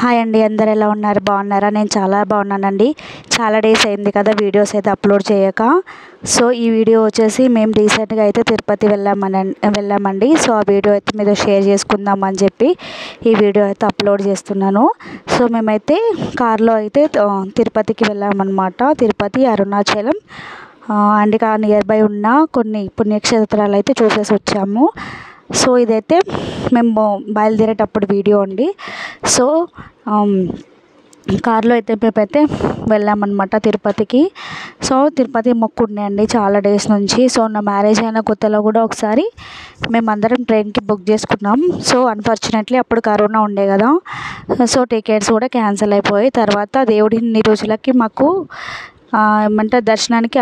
Hi అండి, అందరు ఎలా ఉన్నారు? బాగున్నారా? నేను చాలా బాగున్నానండి. చాలా డేస్ అయింది కదా వీడియోస్ అయితే అప్లోడ్ చేయక. సో ఈ వీడియో వచ్చేసి మేము రీసెంట్గా అయితే తిరుపతి వెళ్ళామండి. సో ఆ వీడియో అయితే మీతో షేర్ చేసుకుందాం అని చెప్పి ఈ వీడియో అయితే అప్లోడ్ చేస్తున్నాను. సో మేమైతే కార్లో అయితే తిరుపతికి వెళ్ళామన్నమాట. తిరుపతి, అరుణాచలం అండ్ ఇక నియర్ బై ఉన్న కొన్ని పుణ్యక్షేత్రాలు అయితే చూసేసి వచ్చాము. సో ఇదైతే మేము బయలుదేరేటప్పుడు వీడియో అండి. సో కార్లో అయితే మేమైతే వెళ్ళామన్నమాట తిరుపతికి. సో తిరుపతి మొక్కు ఉన్నాయండి చాలా డేస్ నుంచి. సో నా మ్యారేజ్ అయిన కొత్తలో కూడా ఒకసారి మేమందరం ట్రైన్కి బుక్ చేసుకున్నాం. సో అన్ఫార్చునేట్లీ అప్పుడు కరోనా ఉండే కదా. సో టికెట్స్ కూడా క్యాన్సిల్ అయిపోయి తర్వాత దేవుడి ఇన్ని రోజులకి మాకు ఏమంటే దర్శనానికి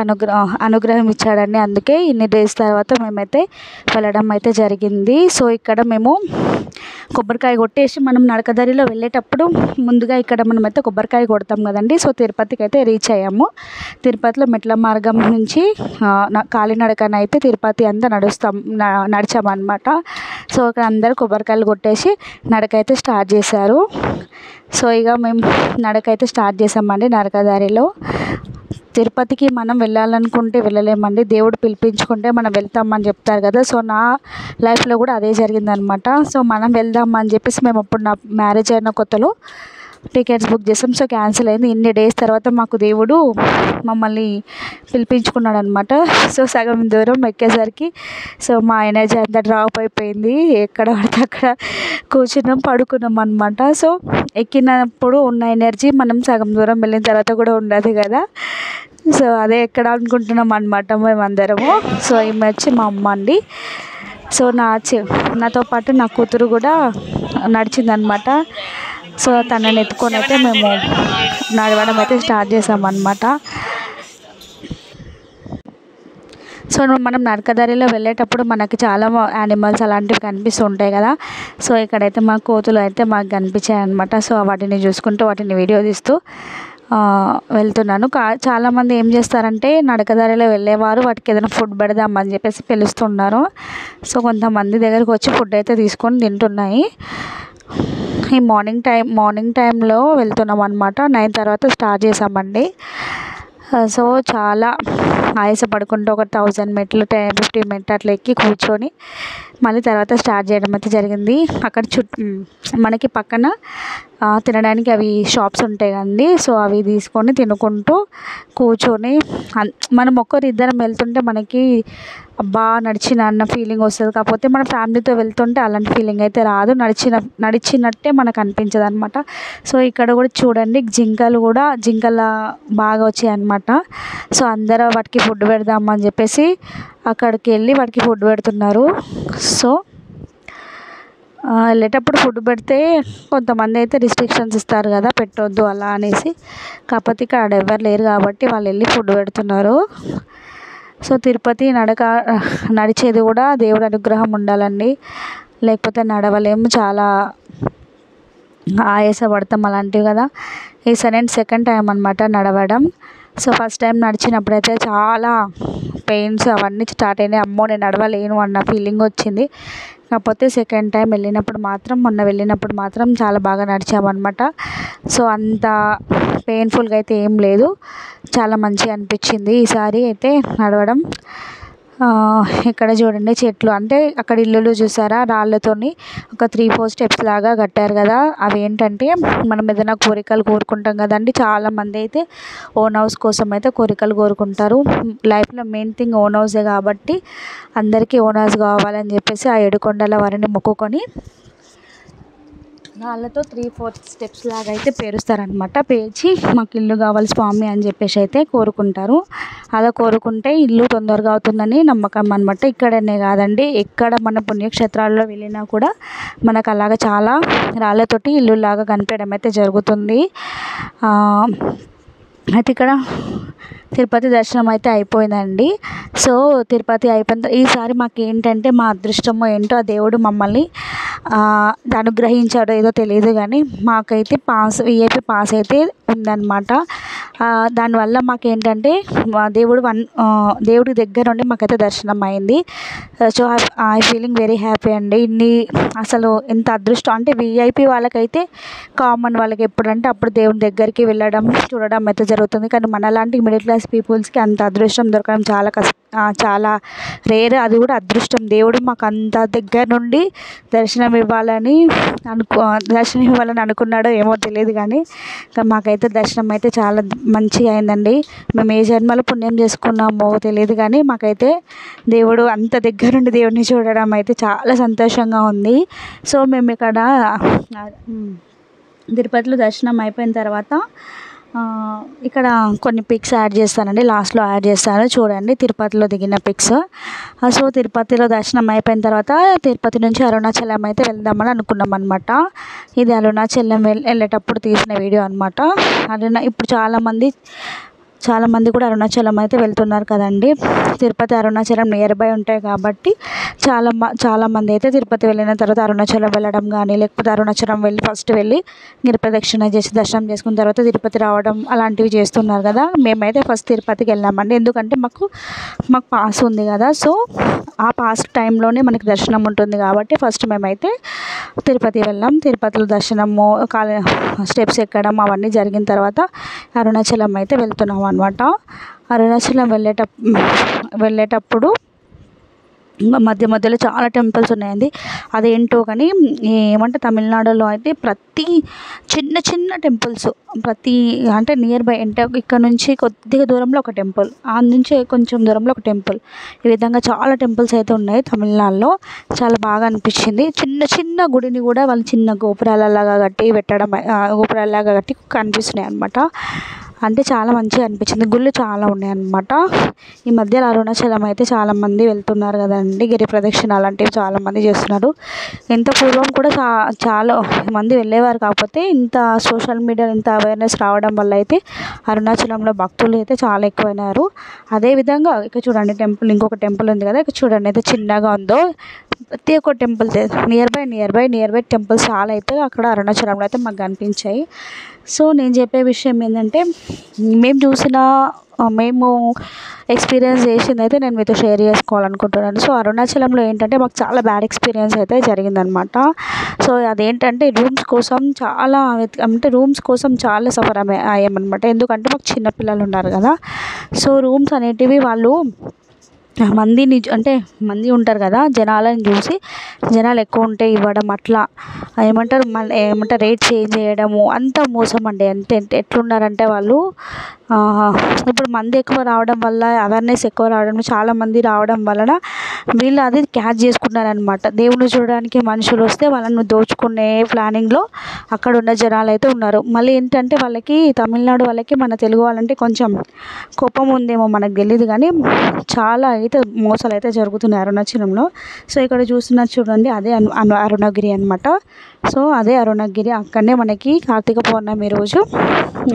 అనుగ్రహం ఇచ్చాడండి. అందుకే ఇన్ని డేస్ తర్వాత మేమైతే వెళ్ళడం అయితే జరిగింది. సో ఇక్కడ మేము కొబ్బరికాయ కొట్టేసి మనం నడకదారిలో వెళ్ళేటప్పుడు ముందుగా ఇక్కడ మనమైతే కొబ్బరికాయ కొడతాం కదండి. సో తిరుపతికి అయితే రీచ్ అయ్యాము. తిరుపతిలో మెట్ల మార్గం నుంచి కాలినడకనైతే తిరుపతి అంతా నడిచామన్నమాట. సో ఇక్కడ అందరూ కొబ్బరికాయలు కొట్టేసి నడకైతే స్టార్ట్ చేశారు. సో ఇక మేము నడకైతే స్టార్ట్ చేసామండి. నడకదారిలో తిరుపతికి మనం వెళ్ళాలనుకుంటే వెళ్ళలేమండి, దేవుడు పిలిపించుకుంటే మనం వెళ్తామని చెప్తారు కదా. సో నా లైఫ్లో కూడా అదే జరిగిందనమాట. సో మనం వెళ్దామని చెప్పేసి మేము అప్పుడు నా మ్యారేజ్ అయిన కొత్తలో టికెట్స్ బుక్ చేసాం. సో క్యాన్సిల్ అయింది. ఇన్ని డేస్ తర్వాత మాకు దేవుడు మమ్మల్ని పిలిపించుకున్నాడు అనమాట. సో సగం దూరం ఎక్కేసరికి సో మా ఎనర్జీ అంతా డ్రాప్ అయిపోయింది. ఎక్కడ పడితే అక్కడ కూర్చున్నాం, పడుకున్నాం అనమాట. సో ఎక్కినప్పుడు ఉన్న ఎనర్జీ మనం సగం దూరం వెళ్ళిన తర్వాత కూడా ఉండదు కదా. సో అదే ఎక్కడ అనుకుంటున్నాం అనమాట మేమందరము. సో ఈమె వచ్చి మా అమ్మ అండి. సో నాతో పాటు నా కూతురు కూడా నడిచిందనమాట. సో తనని ఎత్తుకొని అయితే మేము నడవడం అయితే స్టార్ట్ చేసామన్నమాట. సో మనం నడకదారిలో వెళ్ళేటప్పుడు మనకి చాలా యానిమల్స్ అలాంటివి కనిపిస్తూ ఉంటాయి కదా. సో ఇక్కడైతే మా కోతులు అయితే మాకు కనిపించాయి అనమాట. సో వాటిని చూసుకుంటూ వాటిని వీడియో తీస్తూ వెళ్తున్నాను. చాలామంది ఏం చేస్తారంటే నడకదారిలో వెళ్ళేవారు వాటికి ఏదైనా ఫుడ్ పెడదామని చెప్పేసి పిలుస్తున్నారు. సో కొంతమంది దగ్గరికి వచ్చి ఫుడ్ అయితే తీసుకొని తింటున్నాయి. ఈ మార్నింగ్ టైంలో వెళ్తున్నాం అనమాట. 9 తర్వాత స్టార్ట్ చేసామండి. సో చాలా ఆయాసపడుకుంటూ ఒక 1000 మెట్లు 50 మెట్లు అట్లా ఎక్కి కూర్చొని మళ్ళీ తర్వాత స్టార్ట్ చేయడం అయితే జరిగింది. అక్కడ మనకి పక్కన తినడానికి అవి షాప్స్ ఉంటాయి కదండి. సో అవి తీసుకొని తినుకుంటూ కూర్చొని మనం ఒక్కరిద్దరం వెళ్తుంటే మనకి అబ్బా నడిచిన అన్న ఫీలింగ్ వస్తుంది. కాకపోతే మన ఫ్యామిలీతో వెళ్తుంటే అలాంటి ఫీలింగ్ అయితే రాదు, నడిచినట్టే మనకు అనిపించదు అనమాట. సో ఇక్కడ కూడా చూడండి జింకల బాగా వచ్చాయి అనమాట. సో అందరూ వాటికి ఫుడ్ పెడదామని చెప్పేసి అక్కడికి వెళ్ళి వాటికి ఫుడ్ పెడుతున్నారు. సో వెళ్ళేటప్పుడు ఫుడ్ పెడితే కొంతమంది అయితే రిస్ట్రిక్షన్స్ ఇస్తారు కదా, పెట్టొద్దు అలా అనేసి. కాకపోతే ఇక్కడ ఎవరు లేరు కాబట్టి వాళ్ళు వెళ్ళి ఫుడ్ పెడుతున్నారు. సో తిరుపతి నడిచేది కూడా దేవుడి అనుగ్రహం ఉండాలండి, లేకపోతే నడవలేము, చాలా ఆయాసపడతాం అలాంటివి కదా. ఈ సెకండ్ టైం అనమాట నడవడం. సో ఫస్ట్ టైం నడిచినప్పుడైతే చాలా పెయిన్స్ అవన్నీ స్టార్ట్ అయినాయి. అమ్మో నేను నడవలేను అన్న ఫీలింగ్ వచ్చింది. కాకపోతే సెకండ్ టైం మొన్న వెళ్ళినప్పుడు మాత్రం చాలా బాగా నడిచామన్నమాట. సో అంత పెయిన్ఫుల్గా అయితే ఏం లేదు, చాలా మంచిగా అనిపించింది ఈసారి అయితే నడవడం. ఇక్కడ చూడండి చెట్లు, అంటే అక్కడ ఇల్లులు చూసారా రాళ్ళతోని ఒక 3-4 స్టెప్స్ లాగా కట్టారు కదా. అవి ఏంటంటే మనం ఏదైనా కోరికలు కోరుకుంటాం కదండి. చాలామంది అయితే ఓన్ హౌస్ కోసం అయితే కోరికలు కోరుకుంటారు. లైఫ్లో మెయిన్ థింగ్ ఓన్ హౌసే కాబట్టి అందరికీ ఓన్ హౌస్ కావాలని చెప్పేసి ఆ 7 కొండల వారిని మొక్కుకొని వాళ్ళతో 3-4 స్టెప్స్ లాగా అయితే పేరుస్తారనమాట. పేర్చి మాకు ఇల్లు కావాలి స్వామి అని చెప్పేసి అయితే కోరుకుంటారు. అలా కోరుకుంటే ఇల్లు తొందరగా అవుతుందని నమ్మకం అనమాట. ఇక్కడనే కాదండి, ఎక్కడ మన పుణ్యక్షేత్రాల్లో వెళ్ళినా కూడా మనకు అలాగా చాలా రాళ్ళతోటి ఇల్లు లాగా కనిపించడం అయితే జరుగుతుంది. అయితే ఇక్కడ తిరుపతి దర్శనం అయితే అయిపోయిందండి. సో తిరుపతి అయిపోయిన ఈసారి మాకు ఏంటంటే మా అదృష్టమో ఏంటో ఆ దేవుడు మమ్మల్ని అనుగ్రహించాడో ఏదో తెలియదు కానీ మాకైతే విఐపి పాస్ అయితే ఉందన్నమాట. దానివల్ల మాకేంటంటే మా దేవుడి దగ్గర నుండి మాకైతే దర్శనం అయింది. So I feeling very happy అండి. అసలు ఎంత అదృష్టం అంటే విఐపి వాళ్ళకైతే కామన్, వాళ్ళకి ఎప్పుడంటే అప్పుడు దేవుని దగ్గరికి వెళ్ళడం చూడడం అయితే జరుగుతుంది. కానీ మనలాంటి మిడిల్ క్లాస్ పీపుల్స్కి అంత అదృష్టం దొరకడం చాలా రేర్. అది కూడా అదృష్టం. దేవుడు మాకు అంత దగ్గర నుండి దర్శనం ఇవ్వాలని అనుకున్నాడో ఏమో తెలియదు కానీ మాకైతే దర్శనం అయితే చాలా మంచిగా అయిందండి. మేము ఏ జన్మలో పుణ్యం చేసుకున్నామో తెలియదు కానీ మాకైతే దేవుడు అంత దగ్గర నుండి దేవుడిని చూడడం అయితే చాలా సంతోషంగా ఉంది. సో మేము ఇక్కడ తిరుపతిలో దర్శనం అయిపోయిన తర్వాత ఇక్కడ కొన్ని పిక్స్ యాడ్ చేస్తానండి, లాస్ట్లో యాడ్ చేస్తాను చూడండి, తిరుపతిలో దిగిన పిక్స్. సో తిరుపతిలో దర్శనం అయిపోయిన తర్వాత తిరుపతి నుంచి అరుణాచలం అయితే వెళ్దామని అనుకున్నాం అనమాట. ఇది అరుణాచలం వెళ్ళేటప్పుడు తీసిన వీడియో అనమాట. ఇప్పుడు చాలామంది కూడా అరుణాచలం అయితే వెళ్తున్నారు కదండి. తిరుపతి అరుణాచలం నియర్ బై ఉంటాయి కాబట్టి చాలామంది అయితే తిరుపతి వెళ్ళిన తర్వాత అరుణాచలం వెళ్ళడం కానీ, లేకపోతే అరుణాచలం ఫస్ట్ వెళ్ళి గిరి ప్రదక్షిణ చేసి దర్శనం చేసుకున్న తర్వాత తిరుపతి రావడం అలాంటివి చేస్తున్నారు కదా. మేమైతే ఫస్ట్ తిరుపతికి వెళ్ళామండి. ఎందుకంటే మాకు పాస్ ఉంది కదా. సో ఆ పాస్ టైంలోనే మనకి దర్శనం ఉంటుంది కాబట్టి ఫస్ట్ మేమైతే తిరుపతి వెళ్ళాం. తిరుపతిలో దర్శనము, స్టెప్స్ ఎక్కడం అవన్నీ జరిగిన తర్వాత అరుణాచలం అయితే వెళ్తున్నాం అనమాట. అరుణాచలం వెళ్ళేటప్పుడు మధ్యలో చాలా టెంపుల్స్ ఉన్నాయండి. అదేంటో కానీ ఏమంటే తమిళనాడులో అయితే ప్రతి చిన్న టెంపుల్స్ అంటే నియర్ బై ఇక్కడ నుంచి కొద్దిగా దూరంలో ఒక టెంపుల్, ఆ నుంచి కొంచెం దూరంలో ఒక టెంపుల్, ఈ విధంగా చాలా టెంపుల్స్ అయితే ఉన్నాయి తమిళనాడులో. చాలా బాగా అనిపించింది. చిన్న గుడిని కూడా వాళ్ళు చిన్న గోపురాలలాగా కట్టి కనిపిస్తున్నాయి అనమాట. అంటే చాలా మంచిగా అనిపించింది. గుళ్ళు చాలా ఉన్నాయి అన్నమాట. ఈ మధ్యలో అరుణాచలం అయితే చాలామంది వెళ్తున్నారు కదండి. గిరి ప్రదక్షిణ అలాంటివి చాలామంది చేస్తున్నారు. ఇంత పూర్వం కూడా చాలా మంది వెళ్ళేవారు. కాకపోతే ఇంత సోషల్ మీడియాలో ఇంత అవేర్నెస్ రావడం వల్ల అయితే అరుణాచలంలో భక్తులు అయితే చాలా ఎక్కువైనారు. అదేవిధంగా ఇక్కడ చూడండి ఇంకొక టెంపుల్ ఉంది కదా, ఇక్కడ చూడండి అయితే చిన్నగా ఉందో. ప్రతి ఒక్క టెంపుల్ నియర్ బై టెంపుల్స్ చాలా అయితే అక్కడ అరుణాచలంలో అయితే మాకు కనిపించాయి. సో నేను చెప్పే విషయం ఏంటంటే మేము ఎక్స్పీరియన్స్ చేసింది అయితే నేను మీతో షేర్ చేసుకోవాలనుకుంటున్నాను. సో అరుణాచలంలో ఏంటంటే మాకు చాలా బ్యాడ్ ఎక్స్పీరియన్స్ అయితే జరిగిందనమాట. సో అదేంటంటే రూమ్స్ కోసం చాలా సఫర్ అయ్యామన్నమాట. ఎందుకంటే మాకు చిన్నపిల్లలు ఉన్నారు కదా. సో రూమ్స్ అనేటివి వాళ్ళు మంది ఉంటారు కదా, జనాలను చూసి జనాలు ఎక్కువ ఉంటే ఇవ్వడం, అట్లా ఏమంటారు రేట్ చేంజ్ చేయడము, అంతా మోసం అండి. అంటే ఎట్లున్నారంటే వాళ్ళు ఇప్పుడు మంది ఎక్కువ రావడం వల్ల, అవేర్నెస్ ఎక్కువ రావడం, చాలామంది రావడం వలన వీళ్ళు అది క్యాచ్ చేసుకున్నారనమాట. దేవుని చూడడానికి మనుషులు వస్తే వాళ్ళను దోచుకునే ప్లానింగ్లో అక్కడ ఉన్న జనాలు అయితే ఉన్నారు. మళ్ళీ ఏంటంటే తమిళనాడు వాళ్ళకి మన తెలుగు వాళ్ళంటే కొంచెం కోపం ఉందేమో మనకు తెలియదు కానీ చాలా అయితే మోసాలు అయితే జరుగుతున్నాయి అరుణాచలంలో. సో ఇక్కడ చూడండి అదే అరుణగిరి అనమాట. సో అదే అరుణగిరి, అక్కడనే మనకి కార్తీక పౌర్ణమి రోజు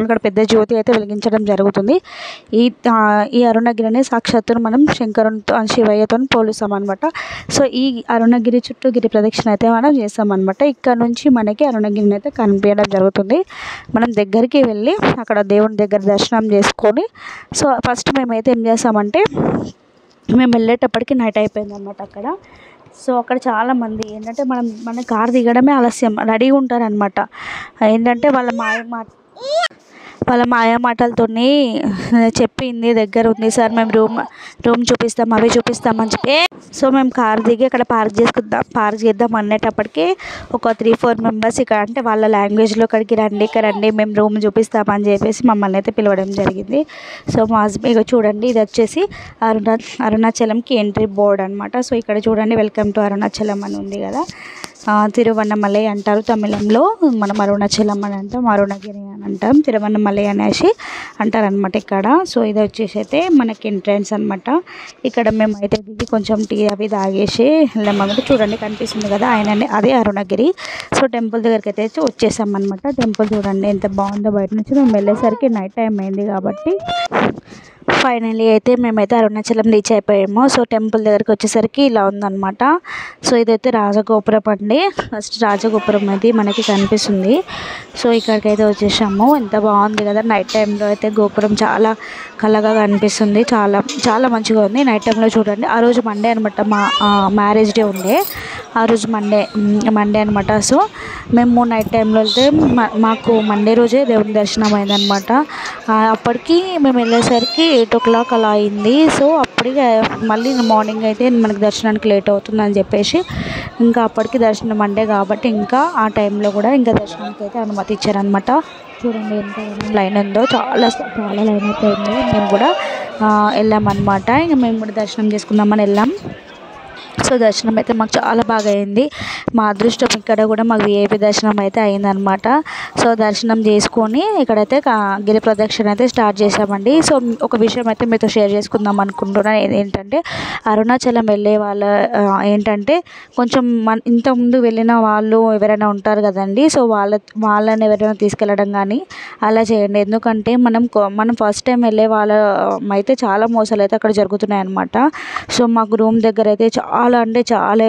అక్కడ పెద్ద జ్యోతి అయితే వెలిగించడం జరుగుతుంది. ఈ అరుణగిరిని సాక్షాత్తు మనం శివయ్యతో పోలుస్తాం అనమాట. సో ఈ అరుణగిరి చుట్టూ గిరి ప్రదక్షిణ అయితే మనం చేస్తామన్నమాట. ఇక్కడ నుంచి మనకి అరుణగిరిని అయితే కనిపించడం జరుగుతుంది. మనం దగ్గరికి వెళ్ళి అక్కడ దేవుని దగ్గర దర్శనం చేసుకొని, సో ఫస్ట్ మేమైతే ఏం చేస్తామంటే మేము వెళ్ళేటప్పటికి నైట్ అయిపోయింది అన్నమాట అక్కడ. సో అక్కడ చాలామంది ఏంటంటే మన కారు దిగడమే ఆలస్యం, రెడీగా ఉంటారనమాట. ఏంటంటే వాళ్ళ మాయమాటలతో చెప్పింది దగ్గర ఉంది సార్, మేము రూమ్ చూపిస్తాం, అవి చూపిస్తామని చెప్పి. సో మేము కార్ దిగి అక్కడ పార్క్ చేద్దాం అనేటప్పటికి ఒక 3-4 మెంబర్స్ ఇక్కడ అంటే వాళ్ళ లాంగ్వేజ్లో ఇక్కడికి రండి మేము రూమ్ చూపిస్తామని చెప్పేసి మమ్మల్ని అయితే పిలవడం జరిగింది. సో మా హస్బెండ్ చూడండి, ఇది వచ్చేసి అరుణాచలంకి ఎంట్రీ బోర్డ్ అనమాట. సో ఇక్కడ చూడండి వెల్కమ్ టు అరుణాచలం అని ఉంది కదా. తిరువన్నమలై అంటారు తమిళంలో, మనం అరుణాచలం అని అంటాం, అరుణగిరి అని అంటాం, తిరువన్నమలై అనేసి అంటారనమాట ఇక్కడ. సో ఇది వచ్చేసి అయితే మనకి ఎంట్రన్స్ అనమాట. ఇక్కడ మేము అయితే దిగి కొంచెం టీ అవి తాగేసి వెళ్ళామన్నమాట. చూడండి కనిపిస్తుంది కదా ఆయననే, అదే అరుణగిరి. సో టెంపుల్ దగ్గరికి అయితే వచ్చేసాం అనమాట. టెంపుల్ చూడండి ఎంత బాగుందో. బయట నుంచి మేము వెళ్ళేసరికి నైట్ టైం అయింది కాబట్టి ఫైనల్లీ అయితే మేమైతే అరుణాచలం రీచ్ అయిపోయాము. సో టెంపుల్ దగ్గరికి వచ్చేసరికి ఇలా ఉందన్నమాట. సో ఇదైతే రాజగోపురం అండి. ఫస్ట్ రాజగోపురం అది మనకి కనిపిస్తుంది. సో ఇక్కడికి అయితే వచ్చేసాము. ఎంత బాగుంది కదా, నైట్ టైంలో అయితే గోపురం చాలా కళగా కనిపిస్తుంది. చాలా చాలా మంచిగా ఉంది నైట్ టైంలో చూడండి. ఆ రోజు మండే అనమాట, మా మ్యారేజ్ డే ఉండే ఆ రోజు మండే అనమాట. సో మేము నైట్ టైంలో వెళ్తే మాకు మండే రోజే దేవుని దర్శనం అయిందనమాట. అప్పటికి మేము వెళ్ళేసరికి 8 o'clock అలా అయింది. సో అప్పటికే మళ్ళీ మార్నింగ్ అయితే మనకి దర్శనానికి లేట్ అవుతుందని చెప్పేసి ఇంకా అప్పటికి దర్శనం మండే కాబట్టి ఇంకా ఆ టైంలో కూడా ఇంకా దర్శనానికి అయితే అనుమతి ఇచ్చారనమాట. చూడండి ఎంత లైన్ ఉందో, చాలా చాలా లైన్ అయితే ఉంది. మేము కూడా వెళ్ళామన్నమాట. ఇంకా మేము కూడా దర్శనం చేసుకుందామని వెళ్ళాం. సో దర్శనం అయితే మాకు చాలా బాగా అయింది. మా అదృష్టం ఇక్కడ కూడా మాకు విఐపి దర్శనం అయితే అయిందనమాట. సో దర్శనం చేసుకొని ఇక్కడైతే గిరి ప్రదక్షిణ అయితే స్టార్ట్ చేసామండి. సో ఒక విషయం అయితే మీతో షేర్ చేసుకుందాం అనుకుంటున్నాను. ఏంటంటే అరుణాచలం వెళ్ళే వాళ్ళ ఏంటంటే కొంచెం ఇంతకుముందు వెళ్ళిన వాళ్ళు ఎవరైనా ఉంటారు కదండి. సో వాళ్ళని ఎవరైనా తీసుకెళ్ళడం కానీ అలా చేయండి. ఎందుకంటే మనం ఫస్ట్ టైం వెళ్ళే వాళ్ళ అయితే చాలా మోసాలు అయితే అక్కడ జరుగుతున్నాయి అన్నమాట. సో మాకు రూమ్ దగ్గర అయితే చాలా అంటే చాలా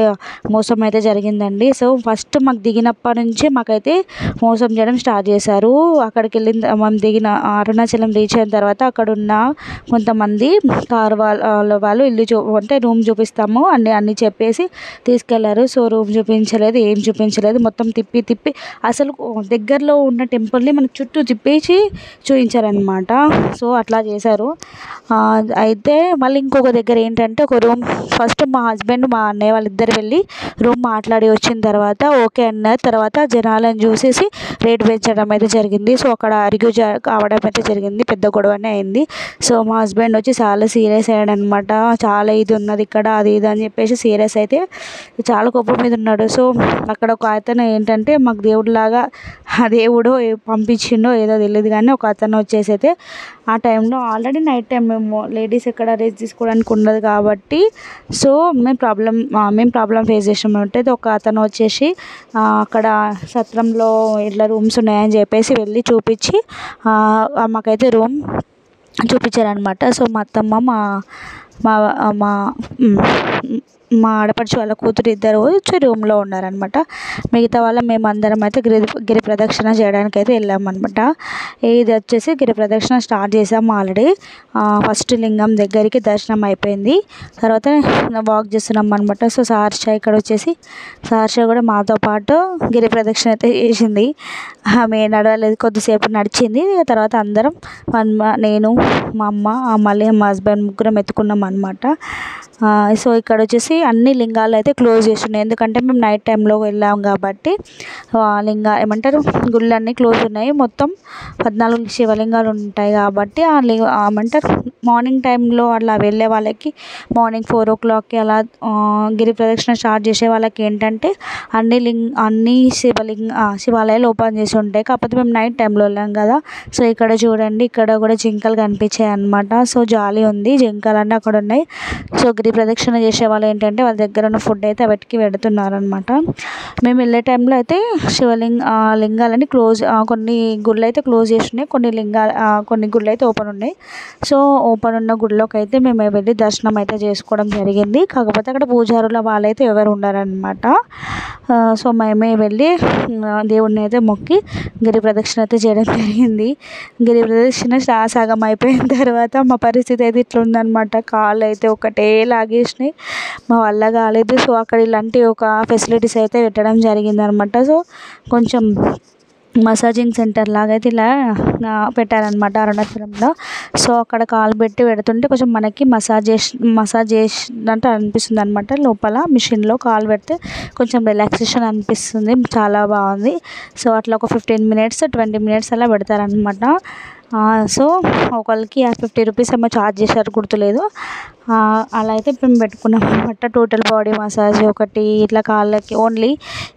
మోసం అయితే జరిగిందండి. సో ఫస్ట్ మాకు దిగినప్పటి నుంచి మాకైతే మోసం చేయడం స్టార్ట్ చేశారు. అక్కడికి మనం దిగిన అరుణాచలం రీచ్ అయిన తర్వాత అక్కడ ఉన్న కొంతమంది కారు వాళ్ళు ఇల్లు అంటే రూమ్ చూపిస్తాము అన్నీ చెప్పేసి తీసుకెళ్లారు. సో రూమ్ చూపించలేదు, ఏం చూపించలేదు. మొత్తం తిప్పి అసలు దగ్గరలో ఉన్న టెంపుల్ని మనకు చుట్టూ తిప్పేసి చూపించారనమాట. సో అట్లా చేశారు. అయితే మళ్ళీ ఇంకొక దగ్గర ఏంటంటే ఒక రూమ్ ఫస్ట్ మా హస్బెండ్ మా అన్నయ్య వాళ్ళిద్దరు వెళ్ళి రూమ్ మాట్లాడి వచ్చిన తర్వాత ఓకే అన్న తర్వాత జనాలను చూసేసి రేట్ పెంచడం అయితే జరిగింది. సో అక్కడ అరిగ్యూ కావడం అయితే జరిగింది, పెద్ద గొడవనే అయింది. సో మా హస్బెండ్ వచ్చి చాలా సీరియస్ అయ్యాడు అనమాట. చాలా ఇది ఉన్నది ఇక్కడ, అది ఇది అని చెప్పేసి సీరియస్ అయితే చాలా కోపం మీద ఉన్నాడు. సో అక్కడ ఒక అతను ఏంటంటే మాకు దేవుడిలాగా ఆ దేవుడు పంపించిండో ఏదో తెలియదు కానీ ఒక అతను వచ్చేసి అయితే ఆ టైంలో ఆల్రెడీ నైట్ టైం మేము లేడీస్ ఎక్కడ రెస్ట్ తీసుకోవడానికి ఉండదు కాబట్టి సో మేము ప్రాబ్లం ఫేస్ చేసామంటే ఒక అతను వచ్చేసి అక్కడ సత్రంలో ఇట్లా రూమ్స్ ఉన్నాయని చెప్పేసి వెళ్ళి చూపించి మాకైతే రూమ్ చూపించారనమాట. సో మా అత్తమ్మ మా ఆడపడుచు వాళ్ళ కూతురు ఇద్దరు వచ్చి రూమ్లో ఉన్నారనమాట. మిగతా వాళ్ళ మేమందరం అయితే గిరి ప్రదక్షిణ చేయడానికి అయితే వెళ్ళామన్నమాట. ఇది వచ్చేసి గిరి ప్రదక్షిణ స్టార్ట్ చేసాము ఆల్రెడీ. ఫస్ట్ లింగం దగ్గరికి దర్శనం అయిపోయింది. తర్వాత వాక్ చేస్తున్నాం అనమాట. సో సహర్ష ఇక్కడ వచ్చేసి సహర్ష కూడా మాతో పాటు గిరి ప్రదక్షిణ అయితే చేసింది. ఆమె నడవలేదు, కొద్దిసేపు నడిచింది. తర్వాత అందరం నేను మా అమ్మ మళ్ళీ మా హస్బెండ్ ముగ్గురం ఎత్తుకున్నాం అనమాట. సో ఇక్కడ వచ్చేసి అన్ని లింగాలు అయితే క్లోజ్ చేస్తున్నాయి. ఎందుకంటే మేము నైట్ టైంలో వెళ్ళాం కాబట్టి ఏమంటారు గుళ్ళన్నీ క్లోజ్ ఉన్నాయి. మొత్తం 14 శివలింగాలు ఉంటాయి కాబట్టి ఏమంటారు మార్నింగ్ టైంలో అలా వెళ్ళే వాళ్ళకి మార్నింగ్ 4 o'clockకి అలా గిరి ప్రదక్షిణ స్టార్ట్ చేసే వాళ్ళకి ఏంటంటే అన్ని శివాలయాలు ఓపెన్ చేసి ఉంటాయి. కాకపోతే మేము నైట్ టైంలో వెళ్ళాం కదా. సో ఇక్కడ చూడండి, ఇక్కడ కూడా జింకలు కనిపించాయి అనమాట. సో జాలి ఉంది, జింకలు అన్నీ అక్కడ ఉన్నాయి. సో గిరి ప్రదక్షిణ చేసే వాళ్ళు ఏంటంటే వాళ్ళ దగ్గర ఉన్న ఫుడ్ అయితే వెతికి పెడుతున్నారు అనమాట. మేము వెళ్ళే టైంలో అయితే లింగాలని క్లోజ్, కొన్ని గుళ్ళు అయితే క్లోజ్ చేసి ఉన్నాయి, కొన్ని గుళ్ళు అయితే ఓపెన్ ఉన్నాయి. సో ఓపెన్ ఉన్న గుడిలోకి అయితే మేము వెళ్ళి దర్శనం అయితే చేసుకోవడం జరిగింది. కాకపోతే అక్కడ పూజారుల వాళ్ళైతే ఎవరు ఉండారనమాట. సో మేమే వెళ్ళి దేవుడిని అయితే మొక్కి గిరి ప్రదక్షిణ అయితే చేయడం జరిగింది. గిరి ప్రదక్షిణ సగం అయిపోయిన తర్వాత మా పరిస్థితి అయితే ఇట్లా ఉందన్నమాట. కాళ్ళు అయితే ఒకటే లాగేసినాయి, మా వల్ల కాలేదు. సో అక్కడ ఇలాంటి ఒక ఫెసిలిటీస్ అయితే పెట్టడం జరిగిందనమాట. సో కొంచెం మసాజింగ్ సెంటర్ లాగా అయితే ఇలా పెట్టారనమాట అరుణాచలంలో. సో అక్కడ కాలు పెడుతుంటే కొంచెం మనకి మసాజ్ చేసినట్టు అనిపిస్తుంది అనమాట. లోపల మిషన్లో కాలు పెడితే కొంచెం రిలాక్సేషన్ అనిపిస్తుంది, చాలా బాగుంది. సో అట్లా ఒక 15 minutes 20 minutes అలా పెడతారనమాట. సో ఒకళ్ళకి 50 రూపీస్ ఏమో ఛార్జ్ చేశారు, గుర్తులేదు. అలా అయితే మేము పెట్టుకున్నాం అనమాట. టోటల్ బాడీ మసాజ్ ఒకటి, ఇట్లా కాళ్ళకి ఓన్లీ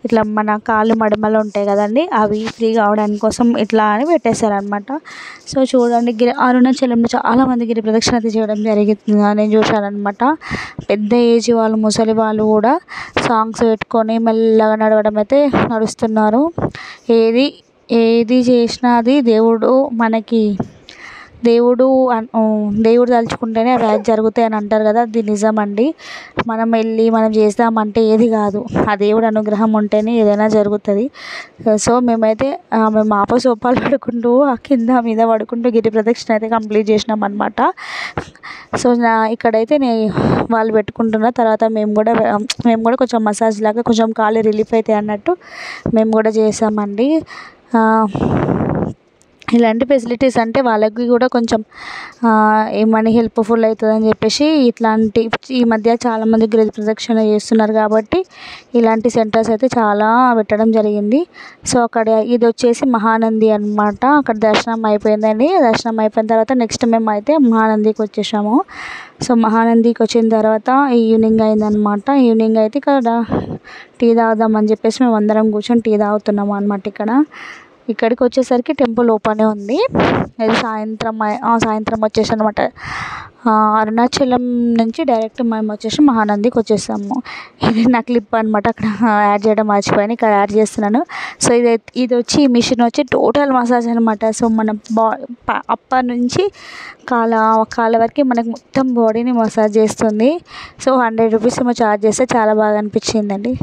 ఇట్లా మన కాళ్ళు మడమలు ఉంటాయి కదండి, అవి ఫ్రీ కావడానికి కోసం ఇట్లా అని పెట్టేశారనమాట. సో చూడండి, అరుణాచలంలో చాలామంది గిరి ప్రదక్షిణ అయితే చేయడం జరిగింది, నేను చూశానమాట. పెద్ద ఏజ్ వాళ్ళు, ముసలి వాళ్ళు కూడా సాంగ్స్ పెట్టుకొని మెల్లగా నడవడం అయితే నడుస్తున్నారు. ఏది చేసినా అది దేవుడు తలుచుకుంటేనే అవి జరుగుతాయి అని అంటారు కదా, అది నిజమండి. మనం చేద్దామంటే ఏది కాదు, ఆ దేవుడు అనుగ్రహం ఉంటేనే ఏదైనా జరుగుతుంది. సో మేము ఆపసోపాలు పడుకుంటూ కింద మీద పడుకుంటూ గిరి ప్రదక్షిణ అయితే కంప్లీట్ చేసినాం అనమాట. సో ఇక్కడైతే వాళ్ళు పెట్టుకుంటున్న తర్వాత మేము కూడా కొంచెం మసాజ్ లాగా కొంచెం కాళ్ళు రిలీఫ్ అవుతాయి అన్నట్టు మేము కూడా చేసామండి. ఇలాంటి ఫెసిలిటీస్ అంటే వాళ్ళకి కూడా కొంచెం ఏమని హెల్ప్ఫుల్ అవుతుందని చెప్పేసి ఈ మధ్య చాలామంది గిరి ప్రదక్షిణ చేస్తున్నారు కాబట్టి ఇలాంటి సెంటర్స్ అయితే చాలా పెట్టడం జరిగింది. సో అక్కడ ఇది వచ్చేసి మహానంది అనమాట. అక్కడ దర్శనం అయిపోయిందండి. దర్శనం అయిపోయిన తర్వాత నెక్స్ట్ మేము అయితే మహానందికి వచ్చేసాము. సో మహానందికి వచ్చిన తర్వాత ఈవినింగ్ అయిందనమాట. ఈవినింగ్ అయితే ఇక్కడ టీ తాగుదామని చెప్పేసి మేము అందరం కూర్చొని టీ తాగుతున్నాము అనమాట. ఇక్కడికి వచ్చేసరికి టెంపుల్ ఓపెనే ఉంది. ఇది సాయంత్రం వచ్చేసి అనమాట. అరుణాచలం నుంచి డైరెక్ట్ మేము వచ్చేసి మహానందికి వచ్చేసాము. ఇది నా క్లిప్ అనమాట, అక్కడ యాడ్ చేయడం మర్చిపోయాను, ఇక్కడ యాడ్ చేస్తున్నాను. సో ఇది వచ్చి ఈ మిషన్ వచ్చి టోటల్ మసాజ్ అనమాట. సో మన అప్పర్ నుంచి కాళ్ళ వరకు మనకు మొత్తం బాడీని మసాజ్ చేస్తుంది. సో 100 రూపీస్ ఏమో ఛార్జ్ చేస్తే చాలా బాగా అనిపించిందండి.